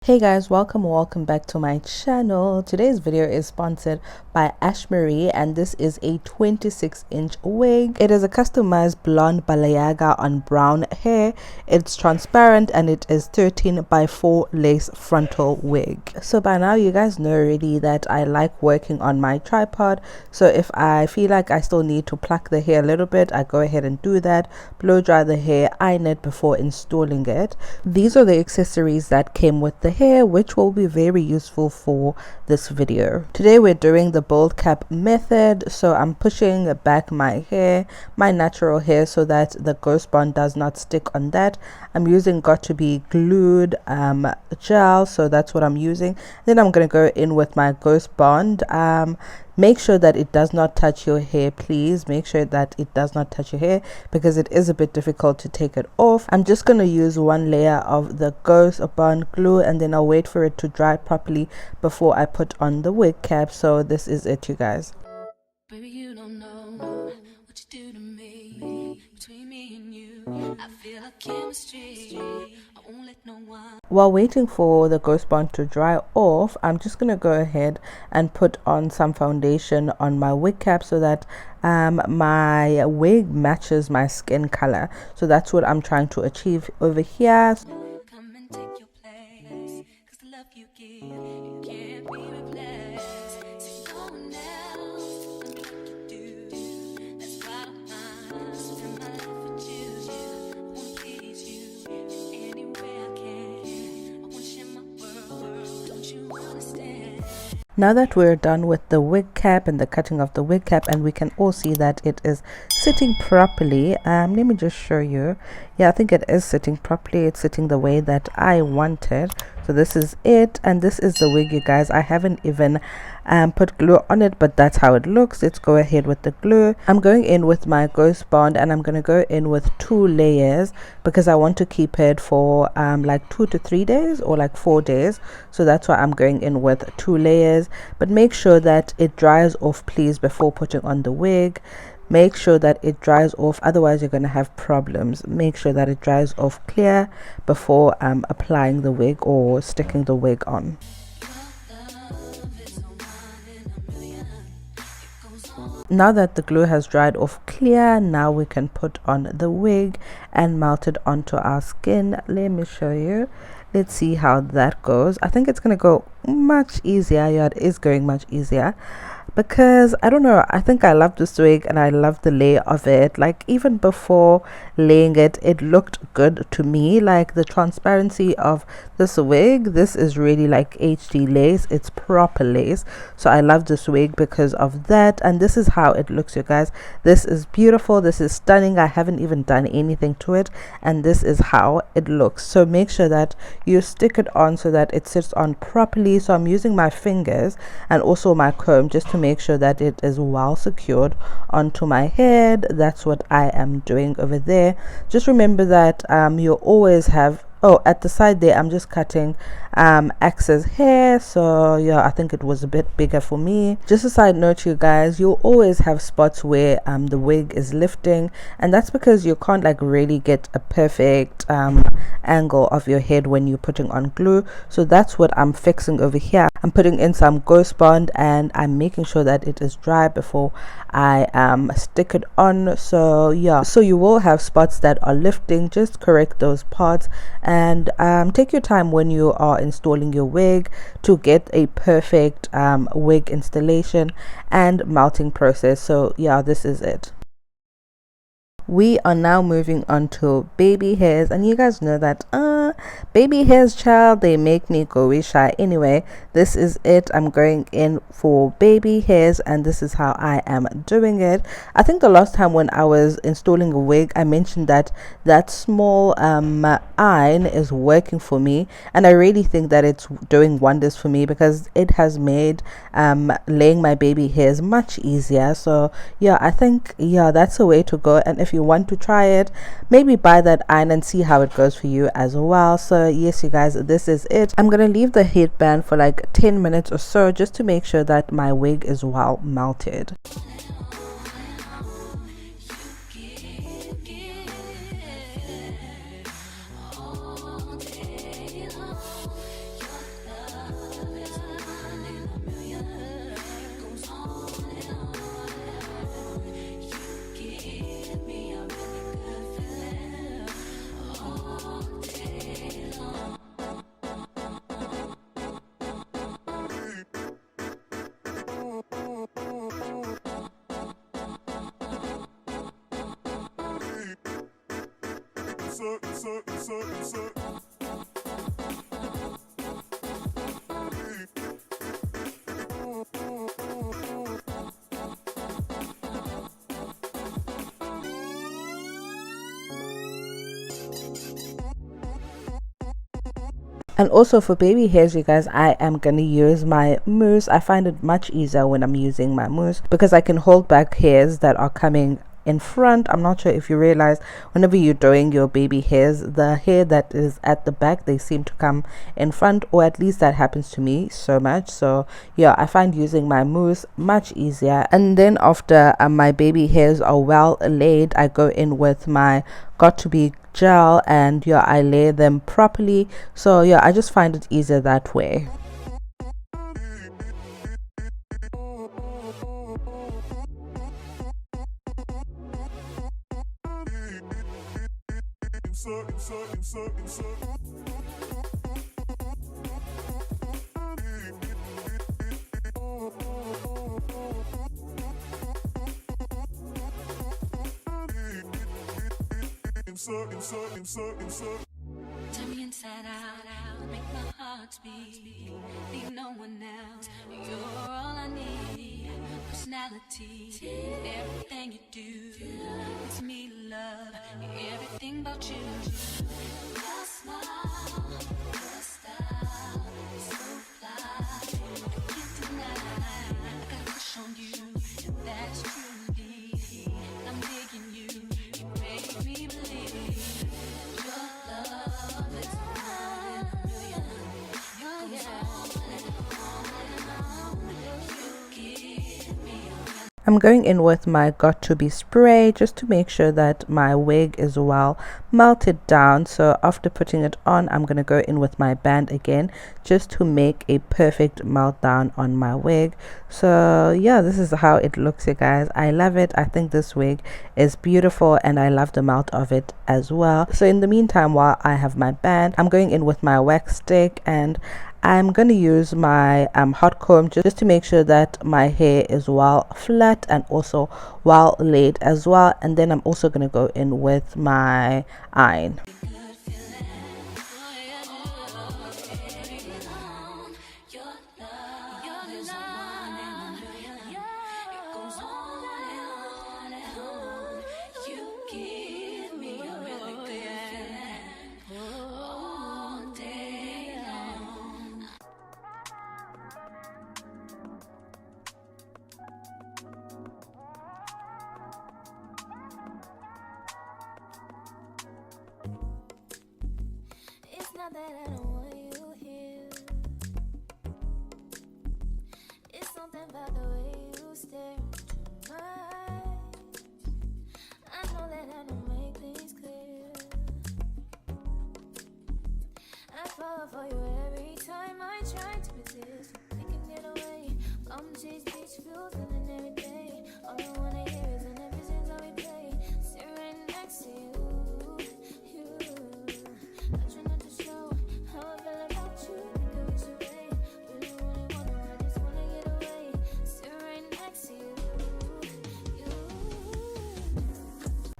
Hey guys, welcome back to my channel. Today's video is sponsored by Ashimary and this is a 26-inch wig. It is a customized blonde balayage on brown hair. It's transparent and it is 13 by 4 lace frontal wig. So by now you guys know already that I like working on my tripod. So if I feel like I still need to pluck the hair a little bit, I go ahead and do that, blow dry the hair, iron it before installing it. These are the accessories that came with the hair, which will be very useful for this video. Today we're doing the bold cap method, so I'm pushing back my hair, my natural hair, so that the ghost bond does not stick on that. I'm using got to be glued gel, so that's what I'm using. Then I'm going to go in with my ghost bond. Make sure that it does not touch your hair, please. Make sure that it does not touch your hair because it is a bit difficult to take it off. I'm just going to use one layer of the ghost bond glue and then I'll wait for it to dry properly before I put on the wig cap. So this is it, you guys. Baby, you don't know what you do to me. Between me and you, I feel like chemistry. I won't let no one. While waiting for the ghost bond to dry off, I'm just going to go ahead and put on some foundation on my wig cap so that my wig matches my skin color. So that's what I'm trying to achieve over here. Come and take your place, 'cause the love you give, it can't be replaced. So no one else can like you do. That's why I spend my life with you. I wanna please you any way I can. I wanna share my world, don't you understand? Now that we're done with the wig cap and the cutting of the wig cap, and we can all see that it is sitting properly, let me just show you. Yeah, I think it is sitting properly. It's sitting the way that I wanted. So this is it, and this is the wig, you guys. I haven't even put glue on it, but that's how it looks. Let's go ahead with the glue. I'm going in with my ghost bond and I'm going to go in with 2 layers because I want to keep it for like 2 to 3 days or like 4 days. So that's why I'm going in with 2 layers, but make sure that it dries off, please, before putting on the wig. Make sure that it dries off, otherwise you're going to have problems. Make sure that it dries off clear before applying the wig or sticking the wig on. Now that the glue has dried off clear, now we can put on the wig and melt it onto our skin. Let me show you. Let's see how that goes. I think it's going to go much easier. Yeah, it is going much easier because I don't know, I think I love this wig and I love the lay of it. Like even before laying it, it looked good to me. Like the transparency of this wig, this is really like HD lace. It's proper lace, so I love this wig because of that. And this is how it looks, you guys. This is beautiful, this is stunning. I haven't even done anything to it and this is how it looks. So make sure that you stick it on so that it sits on properly. So I'm using my fingers and also my comb just to make sure that it is well secured onto my head. That's what I am doing over there. Just remember that you always have, oh, at the side there I'm just cutting excess hair, so yeah, I think it was a bit bigger for me. Just a side note, you guys, you'll always have spots where the wig is lifting, and that's because you can't like really get a perfect angle of your head when you're putting on glue. So that's what I'm fixing over here. I'm putting in some ghost bond and I'm making sure that it is dry before I stick it on. So yeah, so you will have spots that are lifting. Just correct those parts and take your time when you are installing your wig to get a perfect wig installation and melting process. So yeah, this is it. We are now moving on to baby hairs, and you guys know that baby hairs, child, they make me go shy. Anyway, this is it. I'm going in for baby hairs and this is how I am doing it. I think the last time when I was installing a wig, I mentioned that that small iron is working for me, and I really think that it's doing wonders for me because it has made laying my baby hairs much easier. So yeah, I think yeah, that's a way to go. And if you want to try it, maybe buy that iron and see how it goes for you as well. So yes, you guys, this is it. I'm gonna leave the headband for like 10 minutes or so just to make sure that my wig is well melted. And also for baby hairs, you guys, I am going to use my mousse. I find it much easier when I'm using my mousse because I can hold back hairs that are coming in front. I'm not sure if you realize whenever you're doing your baby hairs, the hair that is at the back, they seem to come in front, or at least that happens to me so much. So yeah, I find using my mousse much easier. And then after my baby hairs are well laid, I go in with my got to be gel, and yeah, I lay them properly. So yeah, I just find it easier that way. Turn me inside out, make my heart beat. Need no one else. You're all I need. Personality, everything you do makes me love everything about you. Your smile, your style, so fly. I can't deny. I got a crush on you, and that's true. I'm digging you. You make me believe. I'm going in with my got to be spray just to make sure that my wig is well melted down. So after putting it on, I'm going to go in with my band again just to make a perfect meltdown on my wig. So yeah, this is how it looks, you guys. I love it. I think this wig is beautiful and I love the melt of it as well. So in the meantime, while I have my band, I'm going in with my wax stick, and I'm going to use my hot comb just to make sure that my hair is well flat and also well laid as well. And then I'm also going to go in with my iron. Not that I don't want you here. It's something about the way you stare into my eyes. I know that I don't make things clear. I fall for you every time I try to resist. We can get away. Come chase beach views and then every day. All I wanna hear is an ever how we play. Sit right next to you.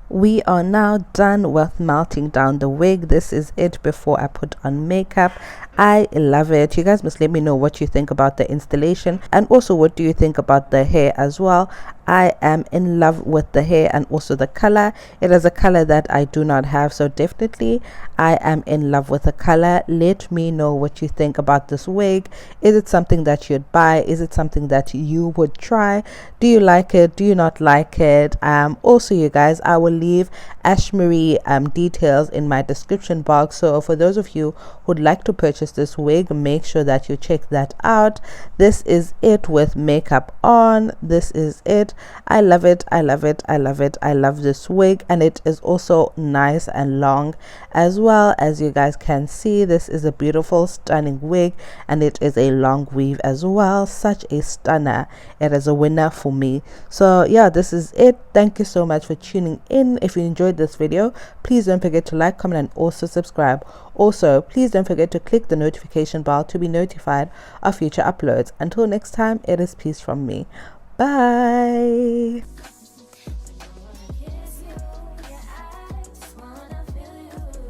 We are now done with melting down the wig. This is it before I put on makeup. I love it. You guys must let me know what you think about the installation, and also what do you think about the hair as well. I am in love with the hair and also the color. It is a color that I do not have, so definitely I am in love with the color. Let me know what you think about this wig. Is it something that you'd buy? Is it something that you would try? Do you like it? Do you not like it? Also, you guys, I will leave Ashimary details in my description box, so for those of you who'd like to purchase this wig, make sure that you check that out. This is it with makeup on. This is it. I love it. I love it. I love it. I love this wig, and it is also nice and long as well. As you guys can see, this is a beautiful, stunning wig, and it is a long weave as well. Such a stunner. It is a winner for me. So yeah, this is it. Thank you so much for tuning in. If you enjoyed this video, please don't forget to like, comment, and also subscribe. Also, please don't forget to click the notification bell to be notified of future uploads. Until next time, it is peace from me. Bye. Kiss you, yeah, I just wanna feel you.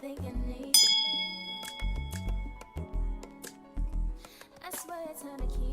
think you need. I swear it's time to keep